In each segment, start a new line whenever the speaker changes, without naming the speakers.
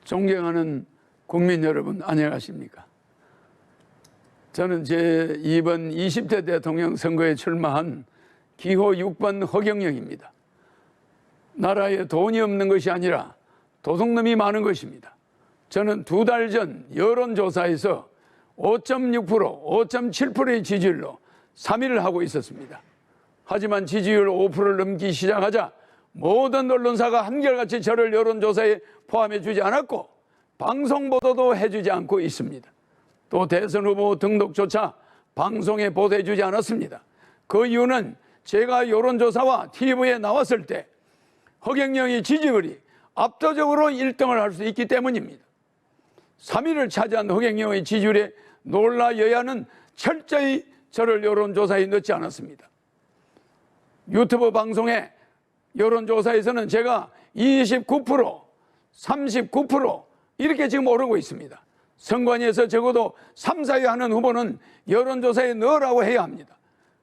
존경하는 국민 여러분, 안녕하십니까? 저는 이번 20대 대통령 선거에 출마한 기호 6번 허경영입니다. 나라에 돈이 없는 것이 아니라 도둑놈이 많은 것입니다. 저는 2달 전 여론조사에서 5.6%, 5.7%의 지지율로 3위를 하고 있었습니다. 하지만 지지율 5%를 넘기 시작하자 모든 언론사가 한결같이 저를 여론조사에 포함해 주지 않았고 방송 보도도 해주지 않고 있습니다. 또 대선 후보 등록조차 방송에 보도해 주지 않았습니다. 그 이유는 제가 여론조사와 TV에 나왔을 때 허경영의 지지율이 압도적으로 1등을 할 수 있기 때문입니다. 3위를 차지한 허경영의 지지율에 놀라 여야는 철저히 저를 여론조사에 넣지 않았습니다. 유튜브 방송에 여론조사에서는 제가 29%, 39% 이렇게 지금 오르고 있습니다. 선관위에서 적어도 3, 4위 하는 후보는 여론조사에 넣으라고 해야 합니다.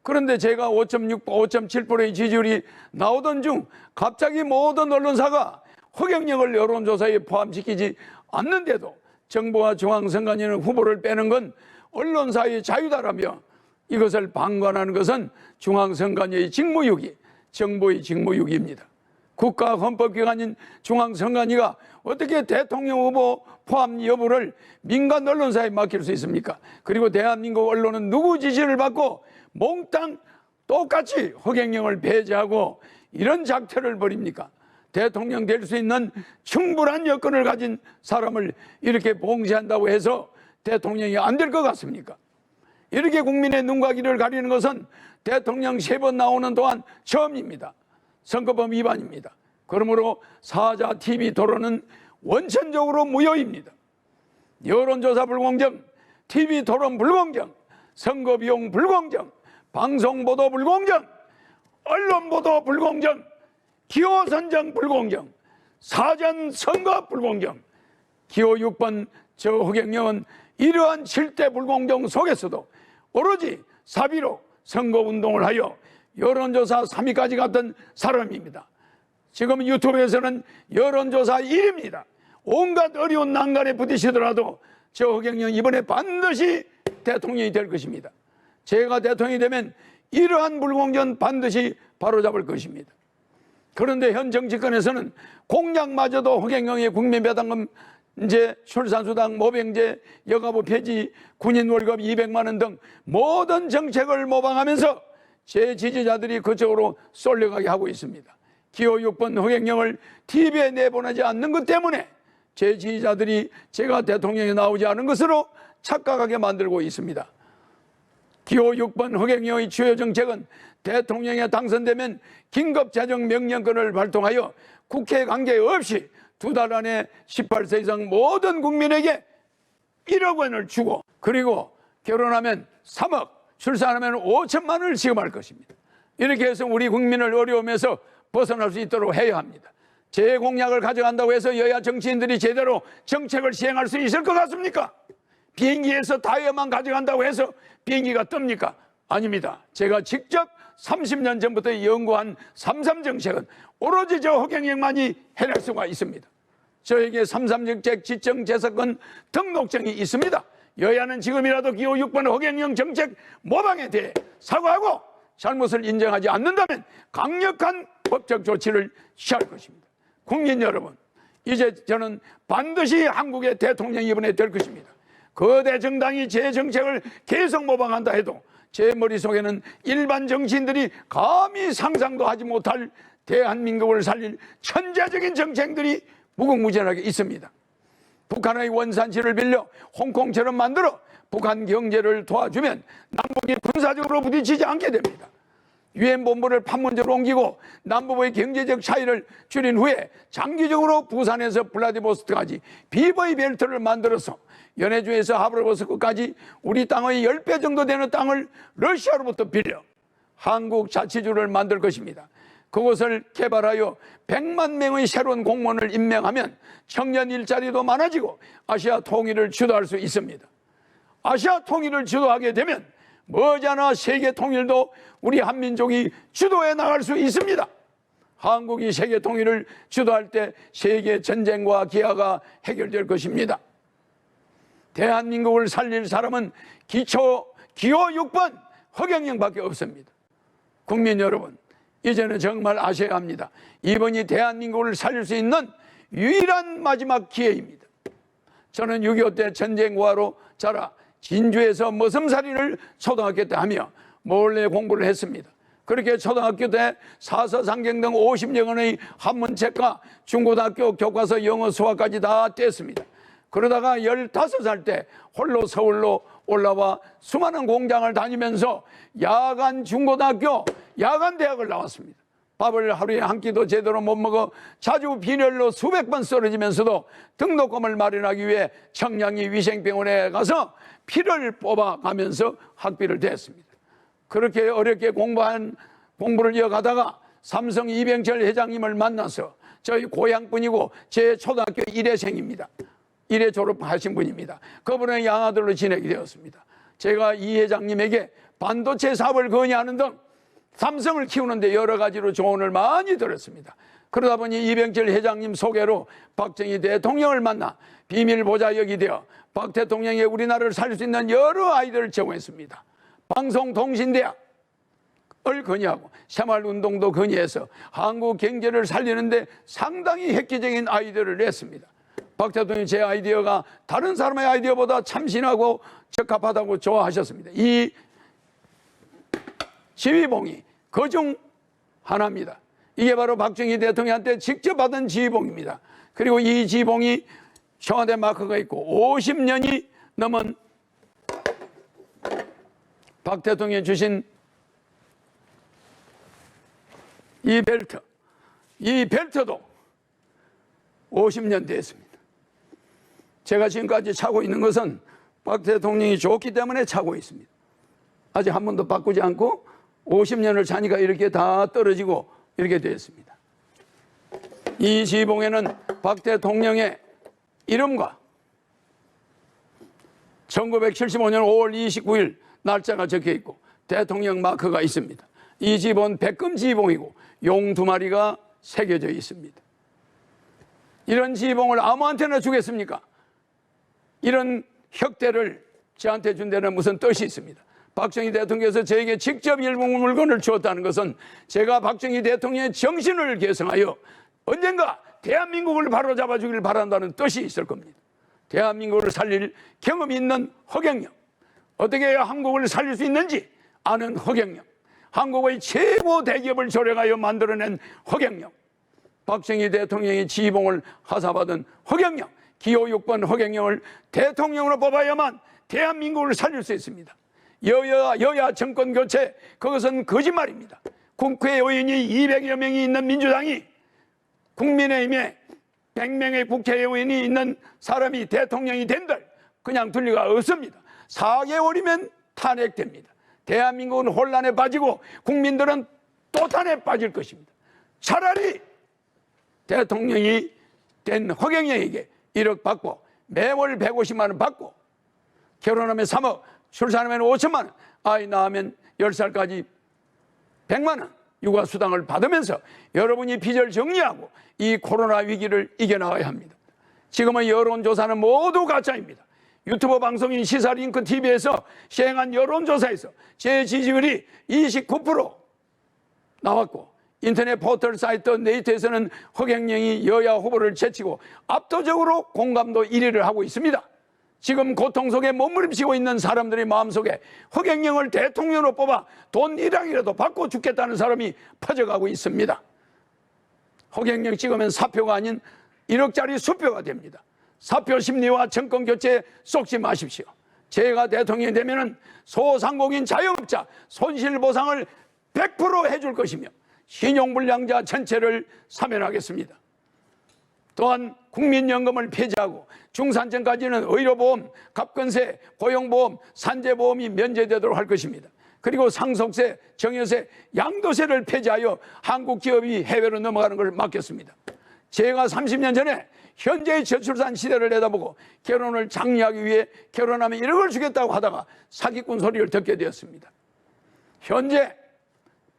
그런데 제가 5.6%, 5.7%의 지지율이 나오던 중 갑자기 모든 언론사가 허경영을 여론조사에 포함시키지 않는데도 정부와 중앙선관위는 후보를 빼는 건 언론사의 자유다라며 이것을 방관하는 것은 중앙선관위의 직무유기, 정부의 직무유기입니다. 국가헌법기관인 중앙선관위가 어떻게 대통령 후보 포함 여부를 민간 언론사에 맡길 수 있습니까? 그리고 대한민국 언론은 누구 지시를 받고 몽땅 똑같이 허경영을 배제하고 이런 작태를 벌입니까? 대통령 될 수 있는 충분한 여건을 가진 사람을 이렇게 봉쇄한다고 해서 대통령이 안 될 것 같습니까? 이렇게 국민의 눈과 귀를 가리는 것은 대통령 3번 나오는 동안 처음입니다. 선거법 위반입니다. 그러므로 사자 TV 토론은 원천적으로 무효입니다. 여론조사 불공정, TV 토론 불공정, 선거비용 불공정, 방송보도 불공정, 언론보도 불공정, 기호선정 불공정, 사전선거 불공정. 기호 6번 저 허경영은 이러한 7대 불공정 속에서도 오로지 사비로 선거운동을 하여 여론조사 3위까지 갔던 사람입니다. 지금 유튜브에서는 여론조사 1위입니다. 온갖 어려운 난간에 부딪히더라도 저 허경영 이번에 반드시 대통령이 될 것입니다. 제가 대통령이 되면 이러한 불공정 반드시 바로잡을 것입니다. 그런데 현 정치권에서는 공약마저도 허경영의 국민배당금, 이제 출산수당, 모병제, 여가부 폐지, 군인 월급 200만 원 등 모든 정책을 모방하면서 제 지지자들이 그쪽으로 쏠려가게 하고 있습니다. 기호 6번 허경영을 TV에 내보내지 않는 것 때문에 제 지지자들이 제가 대통령에 나오지 않은 것으로 착각하게 만들고 있습니다. 기호 6번 허경영의 주요 정책은 대통령에 당선되면 긴급재정명령권을 발동하여 국회 관계없이 2달 안에 18세 이상 모든 국민에게 1억 원을 주고, 그리고 결혼하면 3억, 출산하면 5천만 원을 지급할 것입니다. 이렇게 해서 우리 국민을 어려움에서 벗어날 수 있도록 해야 합니다. 제 공약을 가져간다고 해서 여야 정치인들이 제대로 정책을 시행할 수 있을 것 같습니까? 비행기에서 타이어만 가져간다고 해서 비행기가 뜹니까? 아닙니다. 제가 직접 30년 전부터 연구한 3.3 정책은 오로지 저 허경영만이 해낼 수가 있습니다. 저에게 3.3 정책 지정재산권 등록증이 있습니다. 여야는 지금이라도 기호 6번 허경영 정책 모방에 대해 사과하고 잘못을 인정하지 않는다면 강력한 법적 조치를 취할 것입니다. 국민 여러분, 이제 저는 반드시 한국의 대통령이 이번에 될 것입니다. 거대 정당이 제 정책을 계속 모방한다 해도 제 머릿속에는 일반 정치인들이 감히 상상도 하지 못할 대한민국을 살릴 천재적인 정책들이 무궁무진하게 있습니다. 북한의 원산지를 빌려 홍콩처럼 만들어 북한 경제를 도와주면 남북이 군사적으로 부딪히지 않게 됩니다. 유엔 본부를 판문점으로 옮기고 남북의 경제적 차이를 줄인 후에 장기적으로 부산에서 블라디보스토크까지 비버이 벨트를 만들어서 연해주에서 하브로보스크까지 우리 땅의 10배 정도 되는 땅을 러시아로부터 빌려 한국 자치주를 만들 것입니다. 그곳을 개발하여 100만 명의 새로운 공무원을 임명하면 청년 일자리도 많아지고 아시아 통일을 주도할 수 있습니다. 아시아 통일을 주도하게 되면 머지않아 세계 통일도 우리 한민족이 주도해 나갈 수 있습니다. 한국이 세계 통일을 주도할 때 세계 전쟁과 기아가 해결될 것입니다. 대한민국을 살릴 사람은 기호 6번 허경영밖에 없습니다. 국민 여러분, 이제는 정말 아셔야 합니다. 이번이 대한민국을 살릴 수 있는 유일한 마지막 기회입니다. 저는 6.25 때 전쟁과로 자라 진주에서 머슴살이를 초등학교 때 하며 몰래 공부를 했습니다. 그렇게 초등학교 때 사서상경 등 50여 권의 한문책과 중고등학교 교과서 영어 수학까지 다 뗐습니다. 그러다가 15살 때 홀로 서울로 올라와 수많은 공장을 다니면서 야간 중고등학교, 야간 대학을 나왔습니다. 밥을 하루에 한 끼도 제대로 못 먹어 자주 빈혈로 수백 번 쓰러지면서도 등록금을 마련하기 위해 청량리 위생병원에 가서 피를 뽑아가면서 학비를 댔습니다. 그렇게 어렵게 공부를 이어가다가 삼성 이병철 회장님을 만나서 저희 고향분이고 제 초등학교 1회생입니다. 1회 졸업하신 분입니다. 그분의 양아들로 지내게 되었습니다. 제가 이 회장님에게 반도체 사업을 건의하는 등 삼성을 키우는데 여러 가지로 조언을 많이 들었습니다. 그러다 보니 이병철 회장님 소개로 박정희 대통령을 만나 비밀보좌역이 되어 박 대통령이 우리나라를 살릴 수 있는 여러 아이디어를 제공했습니다. 방송통신대학을 건의하고 새마을운동도 건의해서 한국 경제를 살리는데 상당히 획기적인 아이디어를 냈습니다. 박 대통령이 제 아이디어가 다른 사람의 아이디어보다 참신하고 적합하다고 좋아하셨습니다. 이 지휘봉이 그중 하나입니다. 이게 바로 박정희 대통령한테 직접 받은 지휘봉입니다. 그리고 이 지휘봉이 청와대 마크가 있고 50년이 넘은 박 대통령이 주신 이 벨트도 50년 됐습니다. 제가 지금까지 차고 있는 것은 박 대통령이 좋기 때문에 차고 있습니다. 아직 한 번도 바꾸지 않고 50년을 차니까 이렇게 다 떨어지고 이렇게 되었습니다. 이 지휘봉에는 박 대통령의 이름과 1975년 5월 29일 날짜가 적혀 있고 대통령 마크가 있습니다. 이 지휘봉은 백금 지휘봉이고 용 2마리가 새겨져 있습니다. 이런 지휘봉을 아무한테나 주겠습니까? 이런 혁대를 저한테 준 데는 무슨 뜻이 있습니다. 박정희 대통령께서 저에게 직접 일본 물건을 주었다는 것은 제가 박정희 대통령의 정신을 계승하여 언젠가 대한민국을 바로잡아 주길 바란다는 뜻이 있을 겁니다. 대한민국을 살릴 경험이 있는 허경영, 어떻게 해야 한국을 살릴 수 있는지 아는 허경영, 한국의 최고 대기업을 조력하여 만들어낸 허경영, 박정희 대통령의 지휘봉을 하사받은 허경영, 기호 6번 허경영을 대통령으로 뽑아야만 대한민국을 살릴 수 있습니다. 여야 정권 교체, 그것은 거짓말입니다. 국회의원이 200여 명이 있는 민주당이 국민의힘에 100명의 국회의원이 있는 사람이 대통령이 된들 그냥 둘 리가 없습니다. 4개월이면 탄핵됩니다. 대한민국은 혼란에 빠지고 국민들은 또 탄핵에 빠질 것입니다. 차라리 대통령이 된 허경영에게 1억 받고 매월 150만 원 받고 결혼하면 3억, 출산하면 5천만 원, 아이 낳으면 10살까지 100만 원 육아수당을 받으면서 여러분이 빚을 정리하고 이 코로나 위기를 이겨나가야 합니다. 지금은 여론조사는 모두 가짜입니다. 유튜브 방송인 시사링크TV에서 시행한 여론조사에서 제 지지율이 29% 나왔고 인터넷 포털 사이트 네이트에서는 허경영이 여야 후보를 제치고 압도적으로 공감도 1위를 하고 있습니다. 지금 고통 속에 몸부림치고 있는 사람들의 마음속에 허경영을 대통령으로 뽑아 돈 1억이라도 받고 죽겠다는 사람이 퍼져가고 있습니다. 허경영 찍으면 사표가 아닌 1억짜리 수표가 됩니다. 사표 심리와 정권 교체에 속지 마십시오. 제가 대통령이 되면은 소상공인 자영업자 손실보상을 100% 해줄 것이며 신용불량자 전체를 사면하겠습니다. 또한 국민연금을 폐지하고 중산층까지는 의료보험, 갑근세, 고용보험, 산재보험이 면제되도록 할 것입니다. 그리고 상속세, 정여세, 양도세를 폐지하여 한국 기업이 해외로 넘어가는 걸 막겠습니다. 제가 30년 전에 현재의 저출산 시대를 내다보고 결혼을 장려하기 위해 결혼하면 1억을 주겠다고 하다가 사기꾼 소리를 듣게 되었습니다. 현재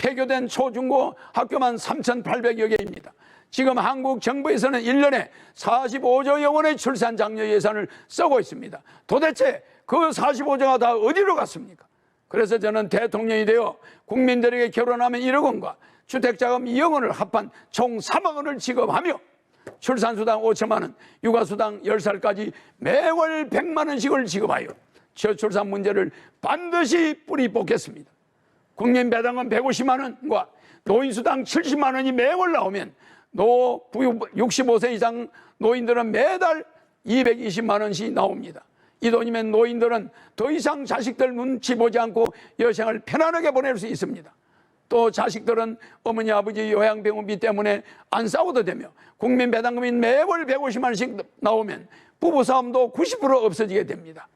폐교된 초중고 학교만 3,800여 개입니다. 지금 한국 정부에서는 1년에 45조여 원의 출산 장려 예산을 쓰고 있습니다. 도대체 그 45조가 다 어디로 갔습니까? 그래서 저는 대통령이 되어 국민들에게 결혼하면 1억 원과 주택자금 2억 원을 합한 총 3억 원을 지급하며 출산수당 5천만 원, 육아수당 10살까지 매월 100만 원씩을 지급하여 저출산 문제를 반드시 뿌리 뽑겠습니다. 국민배당금 150만 원과 노인수당 70만 원이 매월 나오면 65세 이상 노인들은 매달 220만 원씩 나옵니다. 이 돈이면 노인들은 더 이상 자식들 눈치 보지 않고 여생을 편안하게 보낼 수 있습니다. 또 자식들은 어머니 아버지 요양병원비 때문에 안 싸워도 되며 국민배당금이 매월 150만 원씩 나오면 부부싸움도 90% 없어지게 됩니다.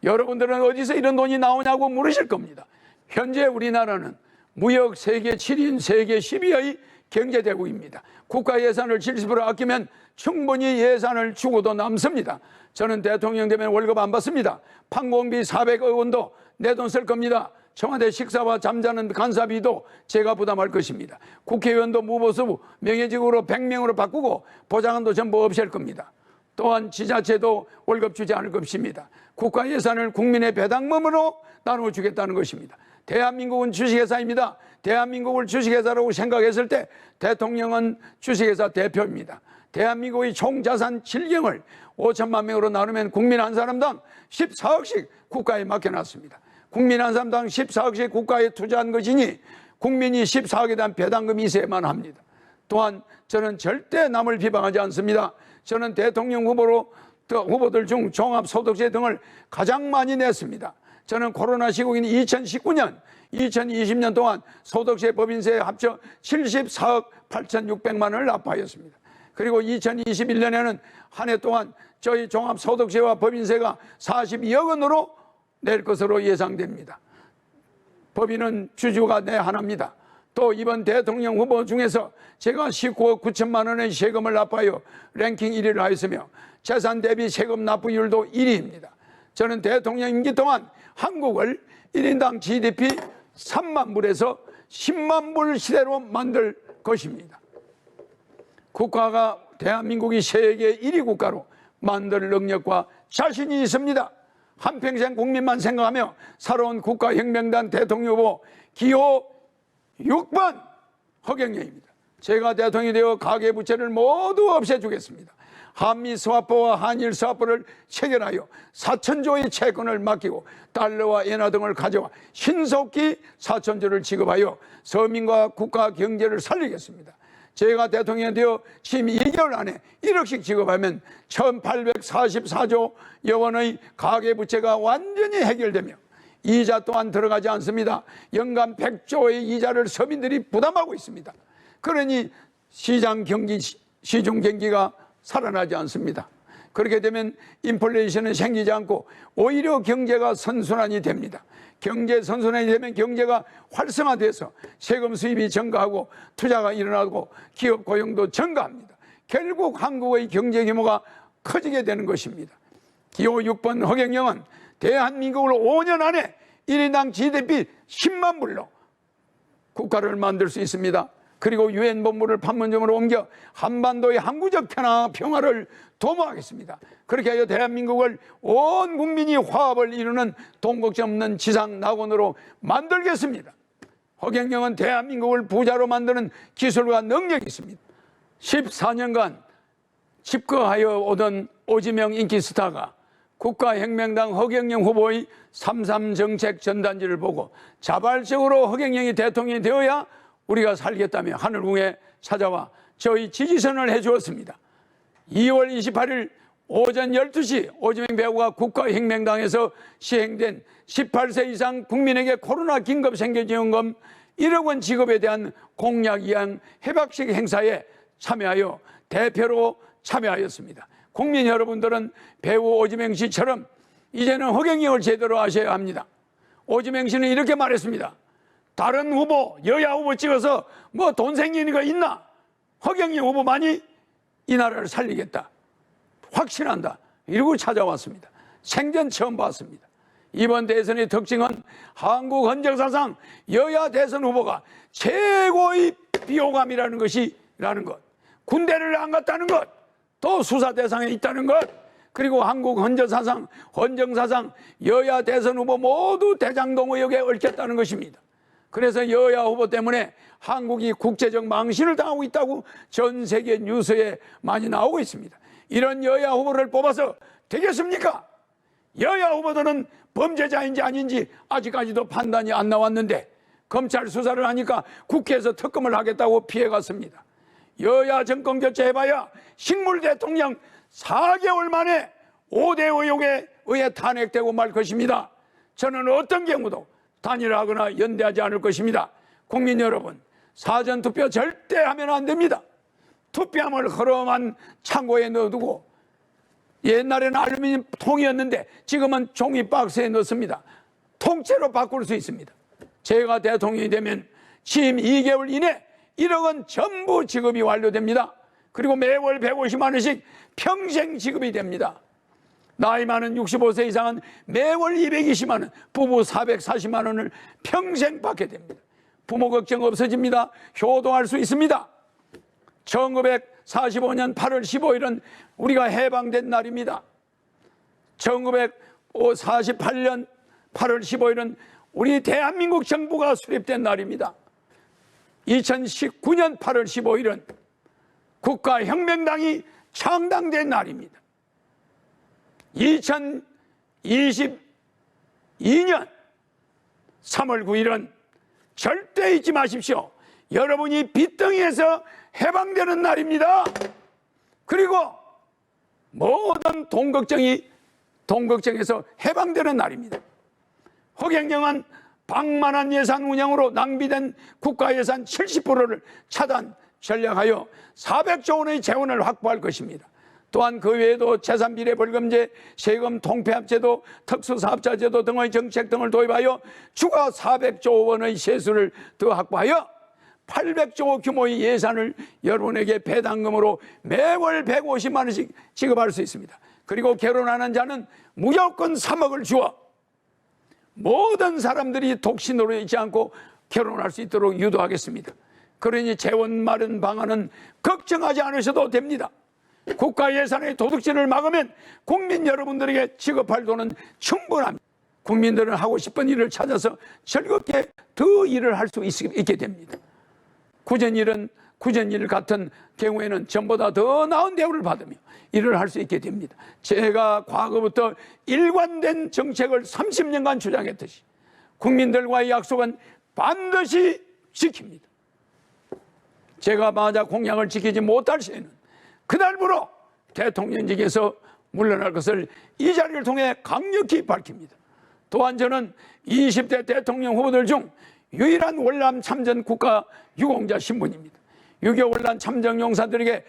여러분들은 어디서 이런 돈이 나오냐고 물으실 겁니다. 현재 우리나라는 무역 세계 7인 세계 10위의 경제대국입니다. 국가 예산을 70% 아끼면 충분히 예산을 주고도 남습니다. 저는 대통령 되면 월급 안 받습니다. 판공비 400억 원도 내 돈 쓸 겁니다. 청와대 식사와 잠자는 간사비도 제가 부담할 것입니다. 국회의원도 무보수 명예직으로 100명으로 바꾸고 보좌관도 전부 없앨 겁니다. 또한 지자체도 월급 주지 않을 것입니다. 국가 예산을 국민의 배당금으로 나누어 주겠다는 것입니다. 대한민국은 주식회사입니다. 대한민국을 주식회사라고 생각했을 때 대통령은 주식회사 대표입니다. 대한민국의 총자산 7경을 5천만 명으로 나누면 국민 한 사람당 14억씩 국가에 맡겨놨습니다. 국민 한 사람당 14억씩 국가에 투자한 것이니 국민이 14억에 대한 배당금이 있어야만 합니다. 또한 저는 절대 남을 비방하지 않습니다. 저는 대통령 후보들 중 종합소득세 등을 가장 많이 냈습니다. 저는 코로나 시국인 2019년, 2020년 동안 소득세, 법인세 합쳐 74억 8,600만 원을 납부하였습니다. 그리고 2021년에는 한 해 동안 저희 종합소득세와 법인세가 42억 원으로 낼 것으로 예상됩니다. 법인은 주주가 내 하나입니다. 또 이번 대통령 후보 중에서 제가 19억 9천만 원의 세금을 납부하여 랭킹 1위를 하였으며 재산 대비 세금 납부율도 1위입니다. 저는 대통령 임기 동안 한국을 1인당 GDP 3만 불에서 10만 불 시대로 만들 것입니다. 국가가 대한민국이 세계 1위 국가로 만들 능력과 자신이 있습니다. 한평생 국민만 생각하며 살아온 국가혁명당 대통령 후보 기호 6번 허경영입니다. 제가 대통령이 되어 가계부채를 모두 없애주겠습니다. 한미 스와프와 한일 스와프를 체결하여 4천조의 채권을 맡기고 달러와 엔화 등을 가져와 신속히 4천조를 지급하여 서민과 국가 경제를 살리겠습니다. 제가 대통령이 되어 지금 2개월 안에 1억씩 지급하면 1844조 원의 가계부채가 완전히 해결되며 이자 또한 들어가지 않습니다. 연간 100조의 이자를 서민들이 부담하고 있습니다. 그러니 시중 경기가 살아나지 않습니다. 그렇게 되면 인플레이션은 생기지 않고 오히려 경제가 선순환이 됩니다. 경제 선순환이 되면 경제가 활성화돼서 세금 수입이 증가하고 투자가 일어나고 기업 고용도 증가합니다. 결국 한국의 경제 규모가 커지게 되는 것입니다. 기호 6번 허경영은 대한민국을 5년 안에 1인당 GDP 10만 불로 국가를 만들 수 있습니다. 그리고 유엔 본부를 판문점으로 옮겨 한반도의 항구적 평화를 도모하겠습니다. 그렇게 하여 대한민국을 온 국민이 화합을 이루는 돈 걱정 없는 지상 낙원으로 만들겠습니다. 허경영은 대한민국을 부자로 만드는 기술과 능력이 있습니다. 14년간 집거하여 오던 오지명 인기 스타가 국가혁명당 허경영 후보의 3.3 정책 전단지를 보고 자발적으로 허경영이 대통령이 되어야 우리가 살겠다며 하늘궁에 찾아와 저희 지지선을 해주었습니다. 2월 28일 오전 12시 오지명 배우가 국가혁명당에서 시행된 18세 이상 국민에게 코로나 긴급생계지원금 1억 원 지급에 대한 공약 이행 해박식 행사에 참여하여 대표로 참여하였습니다. 국민 여러분들은 배우 오지명 씨처럼 이제는 허경영을 제대로 아셔야 합니다. 오지명 씨는 이렇게 말했습니다. 다른 후보, 여야 후보 찍어서 뭐 돈 생기는 거 있나? 허경영 후보만이 이 나라를 살리겠다. 확신한다. 이러고 찾아왔습니다. 생전 처음 봤습니다. 이번 대선의 특징은 한국 헌정사상 여야 대선 후보가 최고의 비호감이라는 것이라는 것, 군대를 안 갔다는 것, 또 수사 대상에 있다는 것, 그리고 한국 헌정사상 여야 대선 후보 모두 대장동 의혹에 얽혔다는 것입니다. 그래서 여야 후보 때문에 한국이 국제적 망신을 당하고 있다고 전 세계 뉴스에 많이 나오고 있습니다. 이런 여야 후보를 뽑아서 되겠습니까? 여야 후보들은 범죄자인지 아닌지 아직까지도 판단이 안 나왔는데 검찰 수사를 하니까 국회에서 특검을 하겠다고 피해갔습니다. 여야 정권 교체해봐야 식물 대통령 4개월 만에 5대 의혹에 의해 탄핵되고 말 것입니다. 저는 어떤 경우도 단일화하거나 연대하지 않을 것입니다. 국민 여러분, 사전투표 절대 하면 안 됩니다. 투표함을 허름한 창고에 넣어두고, 옛날에는 알루미늄 통이었는데 지금은 종이 박스에 넣습니다. 통째로 바꿀 수 있습니다. 제가 대통령이 되면 취임 2개월 이내 1억 원 전부 지급이 완료됩니다. 그리고 매월 150만 원씩 평생 지급이 됩니다. 나이 많은 65세 이상은 매월 220만 원, 부부 440만 원을 평생 받게 됩니다. 부모 걱정 없어집니다. 효도할 수 있습니다. 1945년 8월 15일은 우리가 해방된 날입니다. 1948년 8월 15일은 우리 대한민국 정부가 수립된 날입니다. 2019년 8월 15일은 국가혁명당이 창당된 날입니다. 2022년 3월 9일은 절대 잊지 마십시오. 여러분이 빚덩이에서 해방되는 날입니다. 그리고 모든 동걱정에서 해방되는 날입니다. 허경영은 방만한 예산 운영으로 낭비된 국가예산 70%를 차단, 전략하여 400조 원의 재원을 확보할 것입니다. 또한 그 외에도 재산비례벌금제, 세금 통폐합제도, 특수사업자제도 등의 정책 등을 도입하여 추가 400조 원의 세수를 더 확보하여 800조 규모의 예산을 여러분에게 배당금으로 매월 150만 원씩 지급할 수 있습니다. 그리고 결혼하는 자는 무조건 3억을 주어 모든 사람들이 독신으로 있지 않고 결혼할 수 있도록 유도하겠습니다. 그러니 재원 마련 방안은 걱정하지 않으셔도 됩니다. 국가 예산의 도둑질을 막으면 국민 여러분들에게 지급할 돈은 충분합니다. 국민들은 하고 싶은 일을 찾아서 즐겁게 더 일을 할 수 있게 됩니다. 구전일 같은 경우에는 전보다 더 나은 대우를 받으며 일을 할 수 있게 됩니다. 제가 과거부터 일관된 정책을 30년간 주장했듯이 국민들과의 약속은 반드시 지킵니다. 제가 만약 공약을 지키지 못할 시에는 그날부로 대통령직에서 물러날 것을 이 자리를 통해 강력히 밝힙니다. 또한 저는 20대 대통령 후보들 중 유일한 월남 참전 국가 유공자 신분입니다. 6.25 월남 참전 용사들에게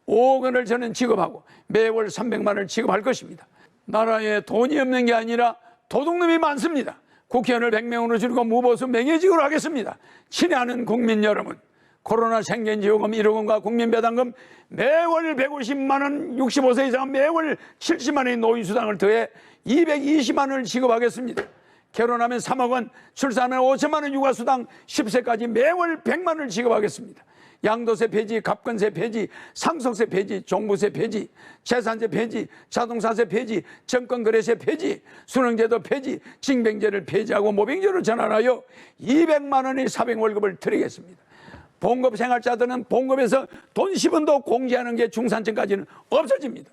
5억 원을 저는 지급하고 매월 300만 원을 지급할 것입니다. 나라에 돈이 없는 게 아니라 도둑놈이 많습니다. 국회의원을 100명으로 줄이고 무보수 명예직으로 하겠습니다. 친애하는 국민 여러분, 코로나 생계지원금 1억 원과 국민배당금 매월 150만 원, 65세 이상 매월 70만 원의 노인수당을 더해 220만 원을 지급하겠습니다. 결혼하면 3억 원, 출산하면 5천만 원 육아수당 10세까지 매월 100만 원을 지급하겠습니다. 양도세 폐지, 갑근세 폐지, 상속세 폐지, 종부세 폐지, 재산세 폐지, 자동차세 폐지, 정권거래세 폐지, 수능제도 폐지, 징병제를 폐지하고 모병제로 전환하여 200만 원의 사병월급을 드리겠습니다. 봉급생활자들은 봉급에서 돈 10원도 공제하는 게 중산층까지는 없어집니다.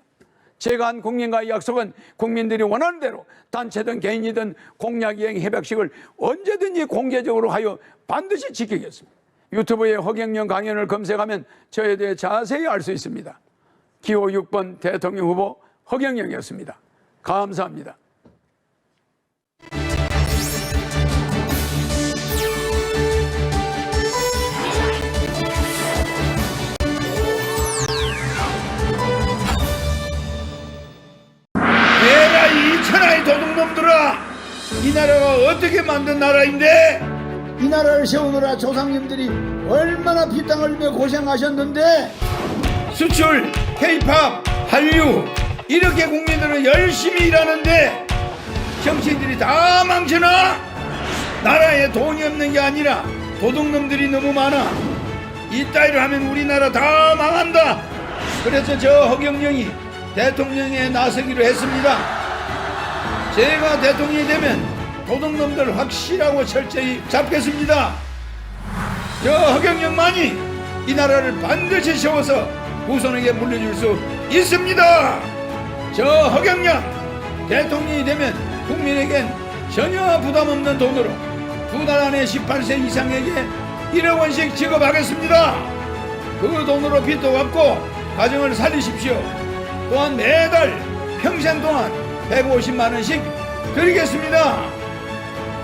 제가 한 국민과의 약속은 국민들이 원하는 대로 단체든 개인이든 공약이행 협약식을 언제든지 공개적으로 하여 반드시 지키겠습니다. 유튜브에 허경영 강연을 검색하면 저에 대해 자세히 알 수 있습니다. 기호 6번 대통령 후보 허경영이었습니다. 감사합니다.
얘라 이 천하의 도둑놈들아, 이 나라가 어떻게 만든 나라인데? 이 나라를 세우느라 조상님들이 얼마나 피땀 흘리며 고생하셨는데, 수출, K-팝, 한류 이렇게 국민들은 열심히 일하는데 정치인들이 다 망쳐놔. 나라에 돈이 없는 게 아니라 도둑놈들이 너무 많아. 이따위로 하면 우리나라 다 망한다. 그래서 저 허경영이 대통령에 나서기로 했습니다. 제가 대통령이 되면 도둑놈들 확실하고 철저히 잡겠습니다. 저 허경영만이 이 나라를 반드시 세워서 후손에게 물려줄 수 있습니다. 저 허경영 대통령이 되면 국민에겐 전혀 부담 없는 돈으로 두 달 안에 18세 이상에게 1억 원씩 지급하겠습니다. 그 돈으로 빚도 갚고 가정을 살리십시오. 또한 매달 평생 동안 150만 원씩 드리겠습니다.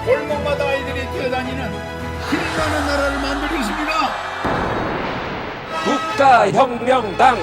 골목마다 아이들이 뛰어다니는 힘나는 나라를 만들겠습니다.
국가혁명당